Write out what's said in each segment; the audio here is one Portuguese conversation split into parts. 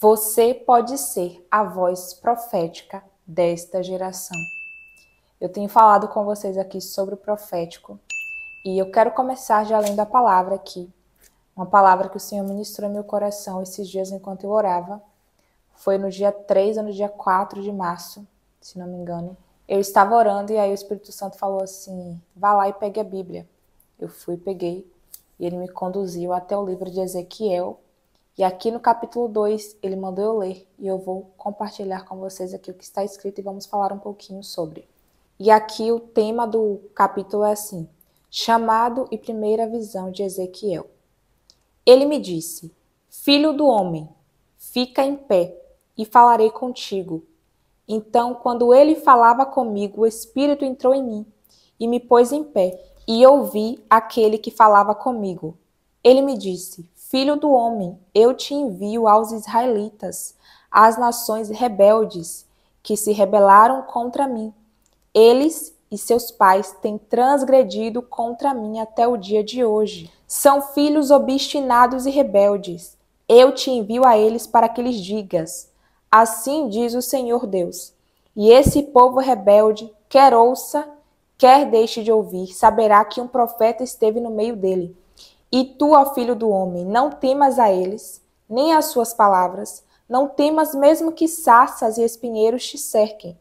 Você pode ser a voz profética desta geração. Eu tenho falado com vocês aqui sobre o profético e eu quero começar já lendo a palavra aqui. Uma palavra que o Senhor ministrou em meu coração esses dias enquanto eu orava. Foi no dia 3 ou no dia 4 de março, se não me engano. Eu estava orando e aí o Espírito Santo falou assim, vá lá e pegue a Bíblia. Eu fui, peguei e ele me conduziu até o livro de Ezequiel. E aqui no capítulo 2, ele mandou eu ler e eu vou compartilhar com vocês aqui o que está escrito e vamos falar um pouquinho sobre. E aqui o tema do capítulo é assim, chamado e primeira visão de Ezequiel. Ele me disse, filho do homem, fica em pé e falarei contigo. Então, quando ele falava comigo, o Espírito entrou em mim e me pôs em pé e ouvi aquele que falava comigo. Ele me disse, filho do homem, eu te envio aos israelitas, às nações rebeldes, que se rebelaram contra mim. Eles e seus pais têm transgredido contra mim até o dia de hoje. São filhos obstinados e rebeldes. Eu te envio a eles para que lhes digas, assim diz o Senhor Deus. E esse povo rebelde, quer ouça, quer deixe de ouvir, saberá que um profeta esteve no meio dele. E tu, ó filho do homem, não temas a eles, nem as suas palavras, não temas mesmo que sarças e espinheiros te cerquem,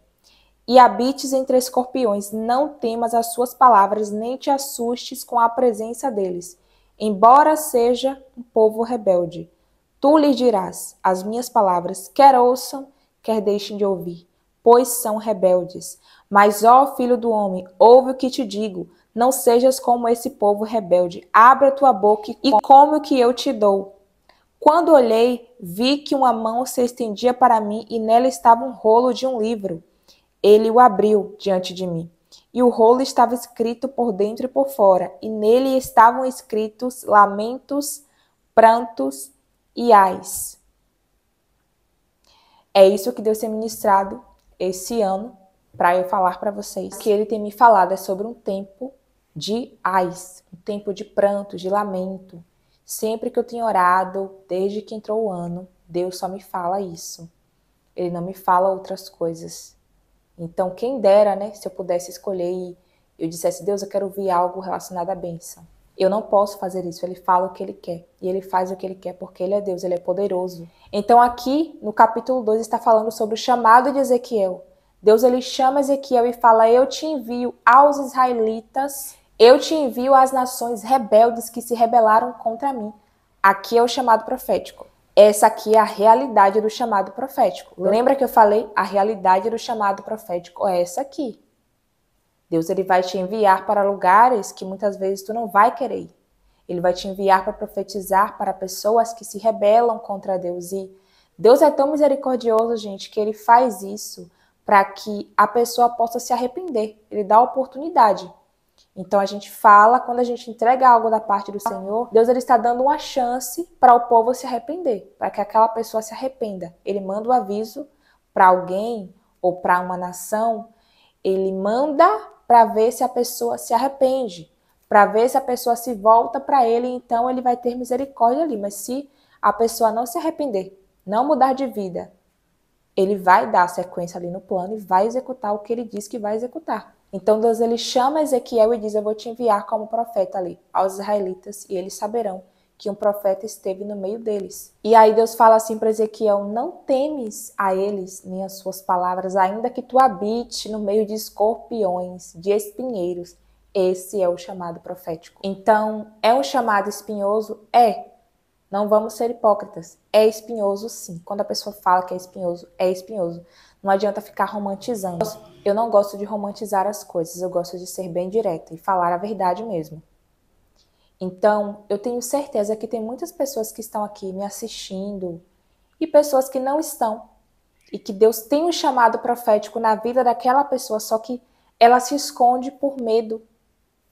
e habites entre escorpiões, não temas as suas palavras, nem te assustes com a presença deles, embora seja um povo rebelde. Tu lhes dirás as minhas palavras, quer ouçam, quer deixem de ouvir, pois são rebeldes. Mas, ó filho do homem, ouve o que te digo, não sejas como esse povo rebelde. Abra tua boca e come o que eu te dou. Quando olhei, vi que uma mão se estendia para mim e nela estava um rolo de um livro. Ele o abriu diante de mim. E o rolo estava escrito por dentro e por fora, e nele estavam escritos lamentos, prantos e ais. É isso que Deus tem ministrado esse ano para eu falar para vocês. O que ele tem me falado é sobre um tempo de ais, um tempo de pranto, de lamento. Sempre que eu tenho orado, desde que entrou o ano, Deus só me fala isso. Ele não me fala outras coisas. Então, quem dera, né, se eu pudesse escolher e eu dissesse, Deus, eu quero ouvir algo relacionado à bênção. Eu não posso fazer isso, ele fala o que ele quer. E ele faz o que ele quer porque ele é Deus, ele é poderoso. Então aqui, no capítulo 2, está falando sobre o chamado de Ezequiel. Deus, ele chama Ezequiel e fala, eu te envio aos israelitas, eu te envio às nações rebeldes que se rebelaram contra mim. Aqui é o chamado profético. Essa aqui é a realidade do chamado profético. Lembra que eu falei? A realidade do chamado profético é essa aqui. Deus, ele vai te enviar para lugares que muitas vezes tu não vai querer ir. Ele vai te enviar para profetizar para pessoas que se rebelam contra Deus. E Deus é tão misericordioso, gente, que ele faz isso para que a pessoa possa se arrepender. Ele dá a oportunidade. Então a gente fala, quando a gente entrega algo da parte do Senhor, Deus ele está dando uma chance para o povo se arrepender, para que aquela pessoa se arrependa. Ele manda o aviso para alguém ou para uma nação, ele manda para ver se a pessoa se arrepende, para ver se a pessoa se volta para ele, então ele vai ter misericórdia ali. Mas se a pessoa não se arrepender, não mudar de vida, ele vai dar sequência ali no plano e vai executar o que ele diz que vai executar. Então Deus ele chama Ezequiel e diz, eu vou te enviar como profeta ali aos israelitas e eles saberão que um profeta esteve no meio deles. E aí Deus fala assim para Ezequiel, não temes a eles nem as suas palavras, ainda que tu habite no meio de escorpiões, de espinheiros. Esse é o chamado profético. Então, é um chamado espinhoso? É. Não vamos ser hipócritas. É espinhoso, sim. Quando a pessoa fala que é espinhoso. Não adianta ficar romantizando. Eu não gosto de romantizar as coisas. Eu gosto de ser bem direta e falar a verdade mesmo. Então, eu tenho certeza que tem muitas pessoas que estão aqui me assistindo e pessoas que não estão. E que Deus tem um chamado profético na vida daquela pessoa, só que ela se esconde por medo.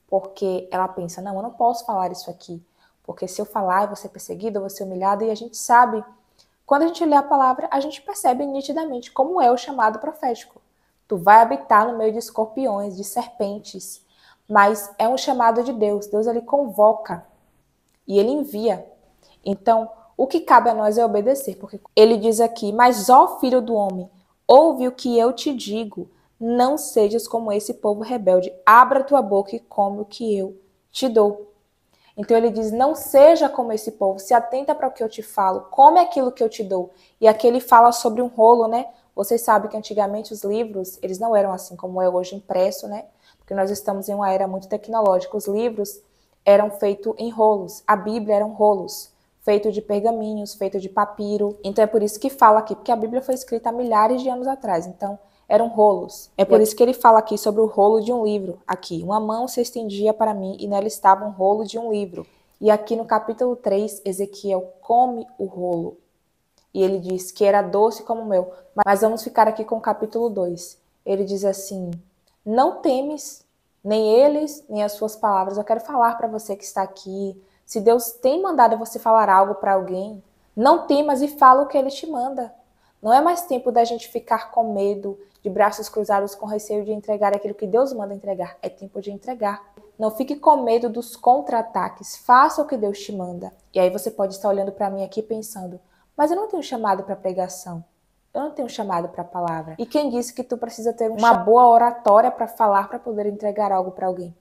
Porque ela pensa, não, eu não posso falar isso aqui. Porque se eu falar, eu vou ser perseguida, eu vou ser humilhada. E a gente sabe, quando a gente lê a palavra, a gente percebe nitidamente como é o chamado profético. Tu vai habitar no meio de escorpiões, de serpentes. Mas é um chamado de Deus. Deus, ele convoca e ele envia. Então, O que cabe a nós é obedecer, porque ele diz aqui, mas ó filho do homem, ouve o que eu te digo, não sejas como esse povo rebelde, abra tua boca e come o que eu te dou. Então ele diz, não seja como esse povo, se atenta para o que eu te falo, come aquilo que eu te dou. E aqui ele fala sobre um rolo, né? Vocês sabem que antigamente os livros, eles não eram assim como é hoje impresso, né? Porque nós estamos em uma era muito tecnológica. Os livros eram feitos em rolos, a Bíblia eram rolos, feito de pergaminhos, feito de papiro. Então é por isso que fala aqui, porque a Bíblia foi escrita há milhares de anos atrás. Então eram rolos. É por isso que ele fala aqui sobre o rolo de um livro. Aqui, uma mão se estendia para mim e nela estava um rolo de um livro. E aqui no capítulo 3, Ezequiel come o rolo. E ele diz que era doce como o mel. Mas vamos ficar aqui com o capítulo 2. Ele diz assim, não temes nem eles, nem as suas palavras. Eu quero falar para você que está aqui. Se Deus tem mandado você falar algo para alguém, não temas e fala o que ele te manda. Não é mais tempo da gente ficar com medo, de braços cruzados com receio de entregar aquilo que Deus manda entregar. É tempo de entregar. Não fique com medo dos contra-ataques. Faça o que Deus te manda. E aí você pode estar olhando para mim aqui pensando, mas eu não tenho chamado para pregação. Eu não tenho chamado para a palavra. E quem disse que tu precisa ter uma boa oratória para falar, para poder entregar algo para alguém?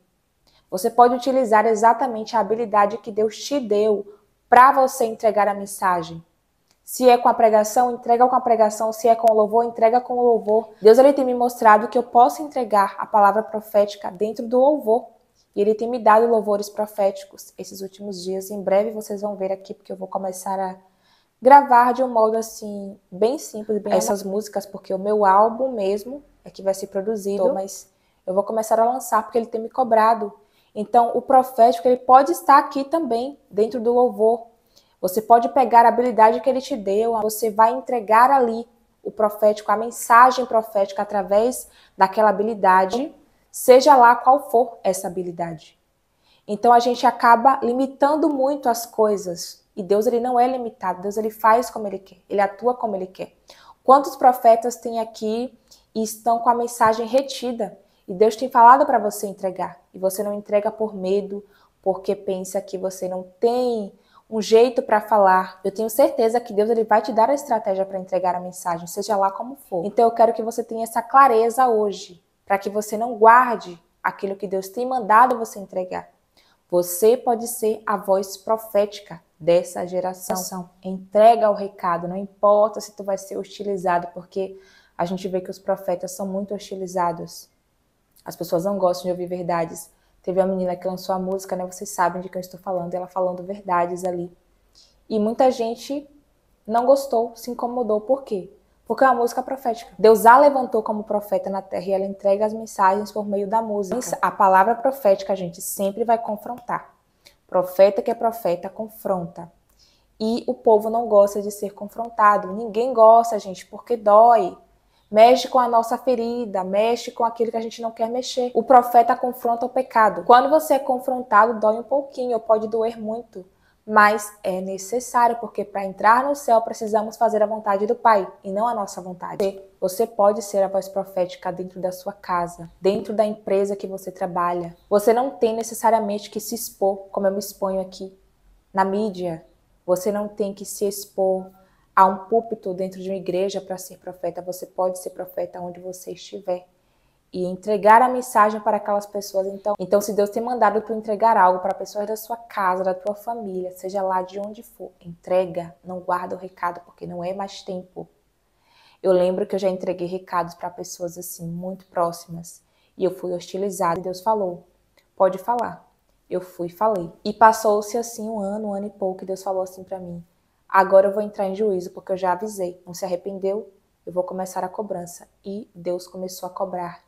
Você pode utilizar exatamente a habilidade que Deus te deu para você entregar a mensagem. Se é com a pregação, entrega com a pregação. Se é com o louvor, entrega com o louvor. Deus ele tem me mostrado que eu posso entregar a palavra profética dentro do louvor. E ele tem me dado louvores proféticos esses últimos dias. Em breve vocês vão ver aqui, porque eu vou começar a gravar de um modo assim, bem simples, bem essas músicas, porque o meu álbum mesmo é que vai ser produzido, mas eu vou começar a lançar porque ele tem me cobrado. Então, o profético, ele pode estar aqui também, dentro do louvor. Você pode pegar a habilidade que ele te deu, você vai entregar ali o profético, a mensagem profética através daquela habilidade, seja lá qual for essa habilidade. Então, a gente acaba limitando muito as coisas. E Deus ele não é limitado, Deus ele faz como ele quer, ele atua como ele quer. Quantos profetas tem aqui e estão com a mensagem retida? E Deus tem falado para você entregar. E você não entrega por medo, porque pensa que você não tem um jeito para falar. Eu tenho certeza que Deus ele vai te dar a estratégia para entregar a mensagem, seja lá como for. Então eu quero que você tenha essa clareza hoje, para que você não guarde aquilo que Deus tem mandado você entregar. Você pode ser a voz profética dessa geração. Entrega o recado, não importa se tu vai ser hostilizado, porque a gente vê que os profetas são muito hostilizados. As pessoas não gostam de ouvir verdades. Teve uma menina que lançou a música, né? Vocês sabem de quem eu estou falando, ela falando verdades ali. E muita gente não gostou, se incomodou. Por quê? Porque é uma música profética. Deus a levantou como profeta na terra e ela entrega as mensagens por meio da música. A palavra profética, a gente sempre vai confrontar. Profeta que é profeta, confronta. E o povo não gosta de ser confrontado. Ninguém gosta, gente, porque dói. Mexe com a nossa ferida, mexe com aquilo que a gente não quer mexer. O profeta confronta o pecado. Quando você é confrontado, dói um pouquinho, ou pode doer muito. Mas é necessário, porque para entrar no céu precisamos fazer a vontade do Pai e não a nossa vontade. Você pode ser a voz profética dentro da sua casa, dentro da empresa que você trabalha. Você não tem necessariamente que se expor, como eu me exponho aqui, na mídia. Você não tem que se expor a um púlpito dentro de uma igreja para ser profeta. Você pode ser profeta onde você estiver e entregar a mensagem para aquelas pessoas. Então, se Deus tem mandado tu entregar algo para pessoas da sua casa, da tua família, seja lá de onde for, entrega, não guarda o recado, porque não é mais tempo. Eu lembro que eu já entreguei recados para pessoas assim, muito próximas, e eu fui hostilizada, e Deus falou, pode falar. Eu fui e falei. E passou-se assim um ano e pouco, e Deus falou assim para mim, agora eu vou entrar em juízo, porque eu já avisei, não se arrependeu, eu vou começar a cobrança. E Deus começou a cobrar,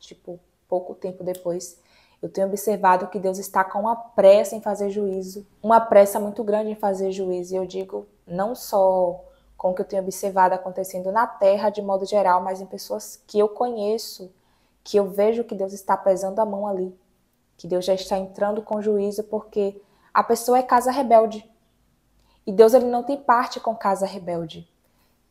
pouco tempo depois. Eu tenho observado que Deus está com uma pressa em fazer juízo, uma pressa muito grande em fazer juízo. E eu digo, não só com o que eu tenho observado acontecendo na terra de modo geral, mas em pessoas que eu conheço, que eu vejo que Deus está pesando a mão ali, que Deus já está entrando com juízo, porque a pessoa é casa rebelde. E Deus ele não tem parte com casa rebelde.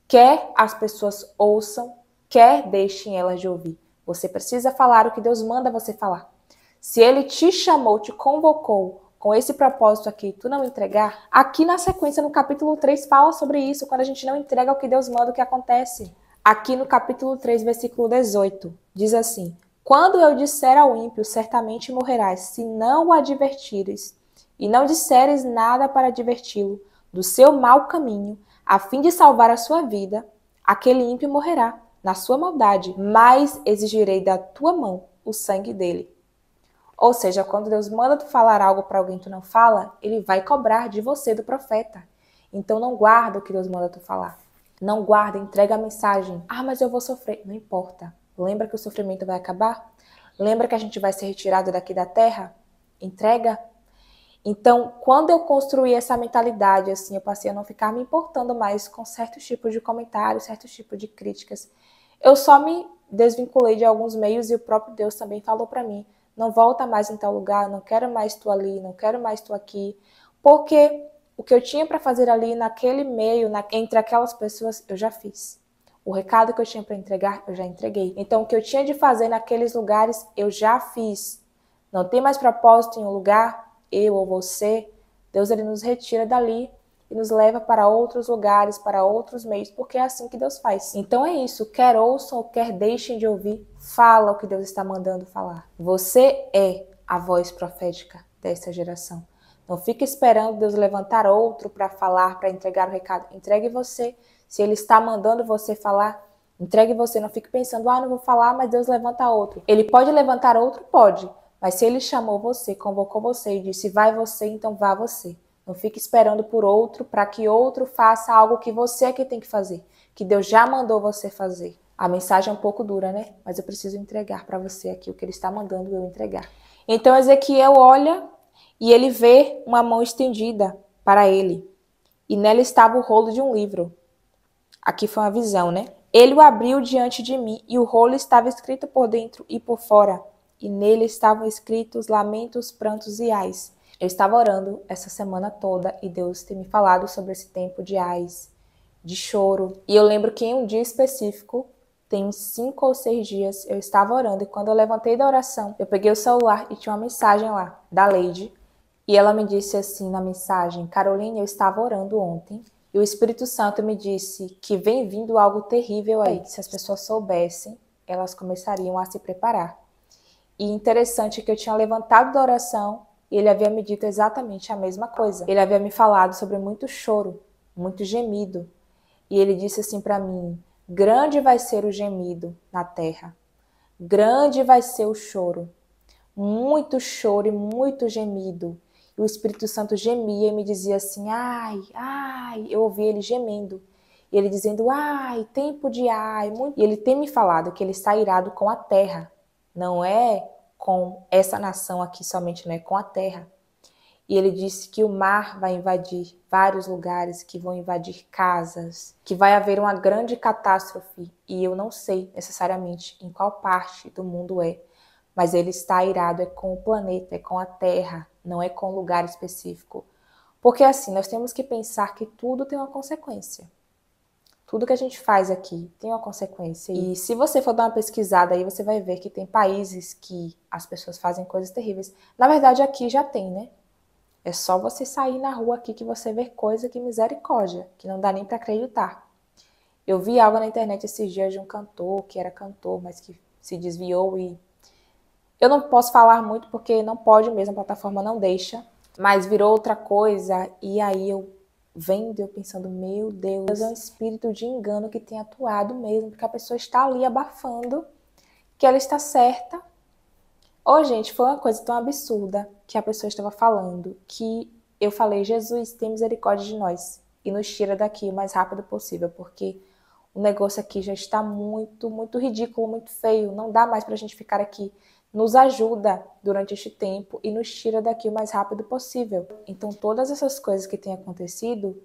Quer as pessoas ouçam, quer deixem elas de ouvir. Você precisa falar o que Deus manda você falar. Se Ele te chamou, te convocou com esse propósito aqui, tu não entregar, aqui na sequência, no capítulo 3, fala sobre isso, quando a gente não entrega o que Deus manda, o que acontece? Aqui no capítulo 3, versículo 18, diz assim: quando eu disser ao ímpio, certamente morrerás, se não o advertires, e não disseres nada para adverti-lo do seu mau caminho, a fim de salvar a sua vida, aquele ímpio morrerá na sua maldade, mas exigirei da tua mão o sangue dele. Ou seja, quando Deus manda tu falar algo para alguém que tu não fala, ele vai cobrar de você, do profeta. Então não guarda o que Deus manda tu falar. Não guarda, entrega a mensagem. Ah, mas eu vou sofrer. Não importa. Lembra que o sofrimento vai acabar? Lembra que a gente vai ser retirado daqui da terra? Entrega. Então, quando eu construí essa mentalidade, assim, eu passei a não ficar me importando mais com certos tipos de comentários, certos tipos de críticas. Eu só me desvinculei de alguns meios e o próprio Deus também falou para mim: não volta mais em tal lugar, não quero mais tu ali, não quero mais tu aqui, porque o que eu tinha para fazer ali naquele meio, entre aquelas pessoas, eu já fiz. O recado que eu tinha para entregar, eu já entreguei. Então, o que eu tinha de fazer naqueles lugares, eu já fiz. Não tem mais propósito em um lugar, eu ou você, Deus ele nos retira dali e nos leva para outros lugares, para outros meios, porque é assim que Deus faz. Então é isso, quer ouçam ou quer deixem de ouvir, fala o que Deus está mandando falar. Você é a voz profética dessa geração. Não fique esperando Deus levantar outro para falar, para entregar o recado. Entregue você. Se Ele está mandando você falar, entregue você. Não fique pensando, não vou falar, mas Deus levanta outro. Ele pode levantar outro? Pode. Mas se Ele chamou você, convocou você e disse, vai você, então vá você. Não fique esperando por outro para que outro faça algo que você é que tem que fazer, que Deus já mandou você fazer. A mensagem é um pouco dura, né? Mas eu preciso entregar para você aqui o que Ele está mandando eu entregar. Então Ezequiel olha e ele vê uma mão estendida para ele. E nela estava o rolo de um livro. Aqui foi uma visão, né? Ele o abriu diante de mim e o rolo estava escrito por dentro e por fora. E nele estavam escritos lamentos, prantos e ais. Eu estava orando essa semana toda e Deus tem me falado sobre esse tempo de ais, de choro. E eu lembro que em um dia específico, tem uns 5 ou 6 dias, eu estava orando e quando eu levantei da oração, eu peguei o celular e tinha uma mensagem lá, da Leide. E ela me disse assim na mensagem, Caroline, eu estava orando ontem e o Espírito Santo me disse que vem vindo algo terrível aí, que se as pessoas soubessem, elas começariam a se preparar. E interessante que eu tinha levantado da oração e ele havia me dito exatamente a mesma coisa. Ele havia me falado sobre muito choro, muito gemido. E ele disse assim para mim, grande vai ser o gemido na terra, grande vai ser o choro, muito choro e muito gemido. E o Espírito Santo gemia e me dizia assim, ai, ai, eu ouvi ele gemendo. E ele dizendo, ai, tempo de ai. Muito... E ele tem me falado que ele está irado com a terra. Não é com essa nação aqui somente, não é com a terra. E ele disse que o mar vai invadir vários lugares, que vão invadir casas, que vai haver uma grande catástrofe. E eu não sei necessariamente em qual parte do mundo é. Mas ele está irado, é com o planeta, é com a Terra, não é com um lugar específico. Porque assim, nós temos que pensar que tudo tem uma consequência. Tudo que a gente faz aqui tem uma consequência. E se você for dar uma pesquisada aí, você vai ver que tem países que as pessoas fazem coisas terríveis. Na verdade, aqui já tem, né? É só você sair na rua aqui que você vê coisa que misericórdia, que não dá nem para acreditar. Eu vi algo na internet esses dias de um cantor, que era cantor, mas que se desviou e... Eu não posso falar muito porque não pode mesmo, a plataforma não deixa, mas virou outra coisa e aí eu vendo, eu pensando, meu Deus, é um espírito de engano que tem atuado mesmo, porque a pessoa está ali abafando que ela está certa. Gente, foi uma coisa tão absurda que a pessoa estava falando, que eu falei, Jesus, tem misericórdia de nós e nos tira daqui o mais rápido possível, porque o negócio aqui já está muito, muito ridículo, muito feio, não dá mais pra gente ficar aqui. Nos ajuda durante este tempo e nos tira daqui o mais rápido possível. Então, todas essas coisas que têm acontecido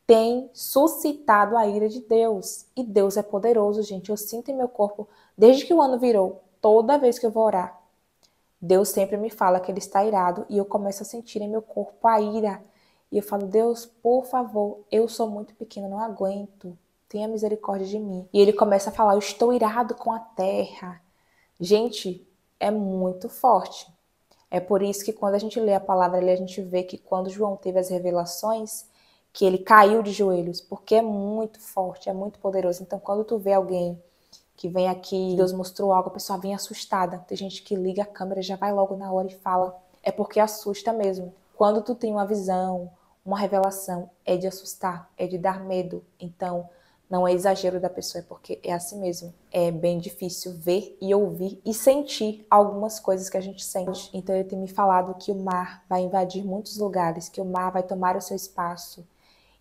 têm suscitado a ira de Deus. E Deus é poderoso, gente. Eu sinto em meu corpo, desde que o ano virou, toda vez que eu vou orar, Deus sempre me fala que Ele está irado e eu começo a sentir em meu corpo a ira. E eu falo, Deus, por favor, eu sou muito pequena, não aguento. Tenha misericórdia de mim. E Ele começa a falar, eu estou irado com a terra. Gente, é muito forte. É por isso que quando a gente lê a palavra ali, a gente vê que quando João teve as revelações, que ele caiu de joelhos, porque é muito forte, é muito poderoso. Então, quando tu vê alguém que vem aqui, Deus mostrou algo, a pessoa vem assustada. Tem gente que liga a câmera, já vai logo na hora e fala. É porque assusta mesmo. Quando tu tem uma visão, uma revelação, é de assustar, é de dar medo. Então, não é exagero da pessoa, é porque é assim mesmo. É bem difícil ver e ouvir e sentir algumas coisas que a gente sente. Então, ele tem me falado que o mar vai invadir muitos lugares, que o mar vai tomar o seu espaço.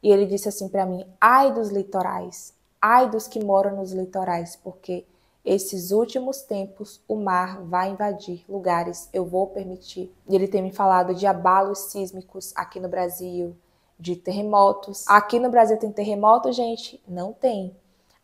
E ele disse assim para mim, ai dos litorais, ai dos que moram nos litorais, porque esses últimos tempos o mar vai invadir lugares, eu vou permitir. E ele tem me falado de abalos sísmicos aqui no Brasil, de terremotos. Aqui no Brasil tem terremoto, gente? Não tem.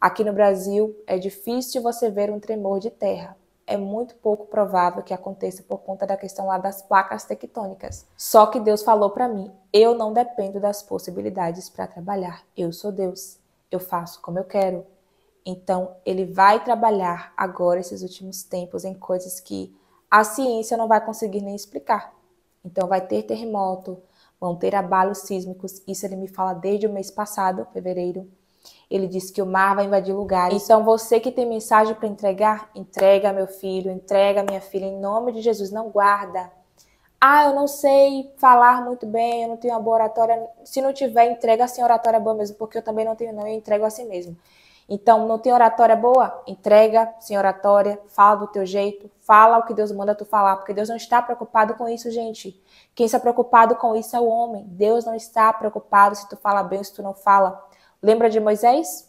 Aqui no Brasil é difícil você ver um tremor de terra. É muito pouco provável que aconteça por conta da questão lá das placas tectônicas. Só que Deus falou para mim, eu não dependo das possibilidades para trabalhar. Eu sou Deus, eu faço como eu quero. Então, ele vai trabalhar agora, esses últimos tempos, em coisas que a ciência não vai conseguir nem explicar. Então, vai ter terremoto, vão ter abalos sísmicos. Isso ele me fala desde o mês passado, fevereiro. Ele disse que o mar vai invadir lugares. Então, você que tem mensagem para entregar, entrega, meu filho, entrega, minha filha, em nome de Jesus, não guarda. Ah, eu não sei falar muito bem, eu não tenho uma boa oratória. Se não tiver, entrega assim, oratória boa mesmo, porque eu também não tenho, não, eu entrego assim mesmo. Então, não tem oratória boa? Entrega sem oratória, fala do teu jeito, fala o que Deus manda tu falar, porque Deus não está preocupado com isso, gente. Quem está preocupado com isso é o homem. Deus não está preocupado se tu fala bem ou se tu não fala. Lembra de Moisés?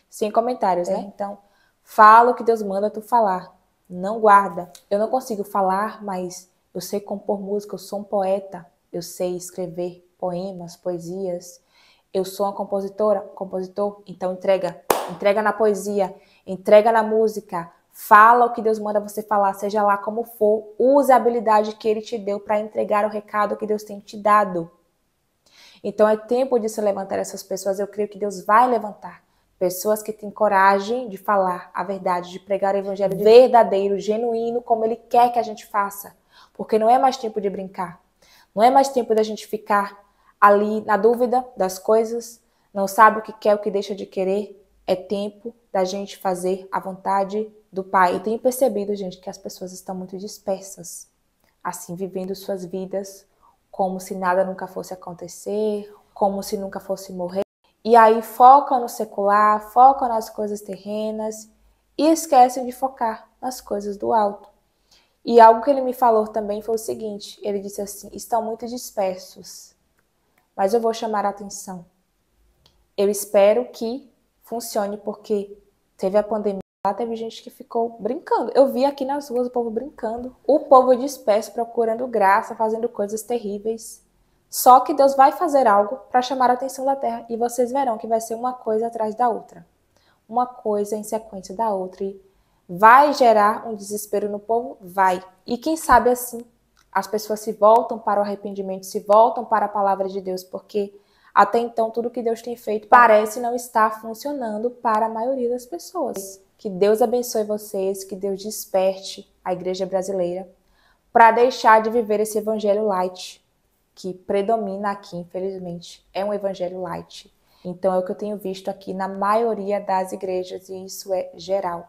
Sem comentários, né? Então, fala o que Deus manda tu falar. Não guarda. Eu não consigo falar, mas eu sei compor música, eu sou um poeta. Eu sei escrever poemas, poesias. Eu sou uma compositor, então entrega. Entrega na poesia, entrega na música. Fala o que Deus manda você falar, seja lá como for. Use a habilidade que Ele te deu para entregar o recado que Deus tem te dado. Então é tempo de se levantar essas pessoas. Eu creio que Deus vai levantar pessoas que têm coragem de falar a verdade, de pregar o evangelho verdadeiro, genuíno, como Ele quer que a gente faça. Porque não é mais tempo de brincar. Não é mais tempo da gente ficar ali na dúvida das coisas, não sabe o que quer, o que deixa de querer. É tempo da gente fazer a vontade do Pai. Eu tenho percebido, gente, que as pessoas estão muito dispersas, assim, vivendo suas vidas como se nada nunca fosse acontecer, como se nunca fosse morrer. E aí focam no secular, focam nas coisas terrenas e esquecem de focar nas coisas do alto. E algo que ele me falou também foi o seguinte, ele disse assim, estão muito dispersos, mas eu vou chamar a atenção. Eu espero que funcione, porque teve a pandemia, lá teve gente que ficou brincando. Eu vi aqui nas ruas o povo brincando. O povo disperso, procurando graça, fazendo coisas terríveis. Só que Deus vai fazer algo para chamar a atenção da terra. E vocês verão que vai ser uma coisa atrás da outra. Uma coisa em sequência da outra. E vai gerar um desespero no povo? Vai. E quem sabe assim, as pessoas se voltam para o arrependimento, se voltam para a palavra de Deus, porque até então tudo que Deus tem feito parece não estar funcionando para a maioria das pessoas. Que Deus abençoe vocês, que Deus desperte a igreja brasileira para deixar de viver esse evangelho light que predomina aqui, infelizmente. É um evangelho light. Então é o que eu tenho visto aqui na maioria das igrejas, e isso é geral.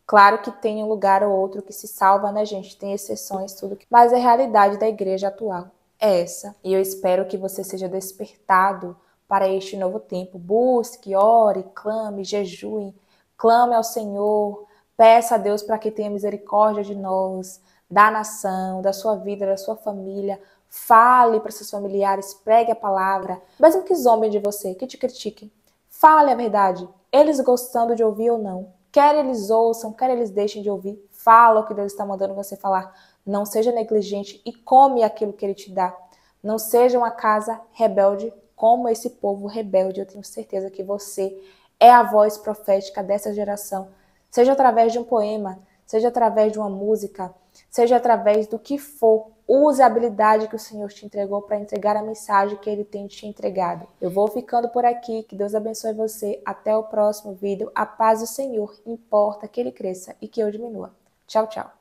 Claro que tem um lugar ou outro que se salva, né, gente? Tem exceções, tudo. Mas a realidade da igreja atual é essa. E eu espero que você seja despertado para este novo tempo. Busque, ore, clame, jejue, clame ao Senhor, peça a Deus para que tenha misericórdia de nós, da nação, da sua vida, da sua família. Fale para seus familiares, pregue a palavra, mesmo que zombem de você, que te critiquem. Fale a verdade, eles gostando de ouvir ou não. Quer eles ouçam, quer eles deixem de ouvir, fala o que Deus está mandando você falar. Não seja negligente e come aquilo que Ele te dá. Não seja uma casa rebelde como esse povo rebelde. Eu tenho certeza que você é a voz profética dessa geração. Seja através de um poema, seja através de uma música, seja através do que for. Use a habilidade que o Senhor te entregou para entregar a mensagem que Ele tem te entregado. Eu vou ficando por aqui. Que Deus abençoe você. Até o próximo vídeo. A paz do Senhor importa que Ele cresça e que eu diminua. Tchau, tchau.